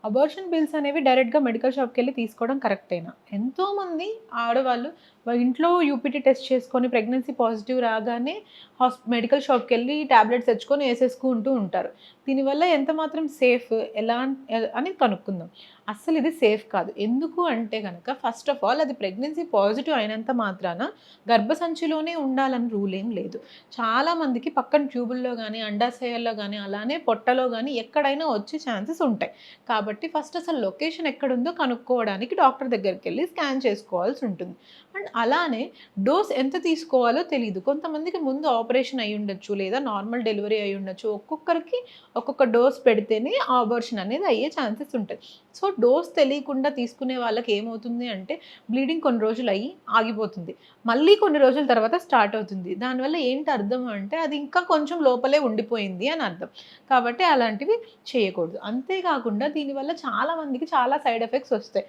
Abortion pills అనేవి డైరెక్ట్‌గా medical షాప్‌కెళ్ళి తీసుకోవడం కరెక్టేనా? ఎంతోమంది ఆడవాళ్ళు వాళ్ళ ఇంట్లో యూపీటీ టెస్ట్ చేసుకొని ప్రెగ్నెన్సీ పాజిటివ్ రాగానే మెడికల్ షాప్‌కెళ్ళి టాబ్లెట్స్ తెచ్చుకొని ఏసేసుకుంటూ ఉంటారు. దీనివల్ల ఎంత మాత్రం సేఫ్ అని కనుక్కుందాం. అస్సలు ఇది సేఫ్ కాదు. ఎందుకు అంటే గనక ఫస్ట్ ఆఫ్ ఆల్ అది ప్రెగ్నెన్సీ పాజిటివ్ అయినంత మాత్రాన గర్భసంచిలోనే ఉండాలని రూల్ ఏం లేదు. చాలా మందికి పక్కన ట్యూబుల్లో గాని, అండాశయాల్లో గాని, అలానే పొట్టలో గాని ఎక్కడైనా వచ్చే ఛాన్సెస్ ఉంటాయి. కాబట్టి ఫస్ట్ అసలు లొకేషన్ ఎక్కడుందో కనుక్కోవడానికి డాక్టర్ దగ్గరికెళ్ళి స్కాన్ చేసుకోవాల్సి ఉంటుంది. అండ్ అలానే డోస్ ఎంత తీసుకోవాలో తెలీదు. కొంతమందికి ముందు ఆపరేషన్ అయ్యుండొచ్చు, లేదా నార్మల్ డెలివరీ అయ్యుండొచ్చు. ఒక్కొక్కరికి ఒక్కొక్క డోస్ పెడితేనే ఆ అబార్షన్ అనేది అయ్యే ఛాన్సెస్ ఉంటాయి. సో, డోస్ తెలియకుండా తీసుకునే వాళ్ళకి ఏమవుతుంది అంటే బ్లీడింగ్ కొన్ని రోజులు అయ్యి ఆగిపోతుంది. మళ్ళీ కొన్ని రోజుల తర్వాత స్టార్ట్ అవుతుంది. దానివల్ల ఏంటి అర్థం అంటే అది ఇంకా కొంచెం లోపలే ఉండిపోయింది అని అర్థం. కాబట్టి అలాంటివి చేయకూడదు. అంతే కాకుండా దీనివల్ల చాలా మందికి చాలా సైడ్ ఎఫెక్ట్స్ వస్తాయి.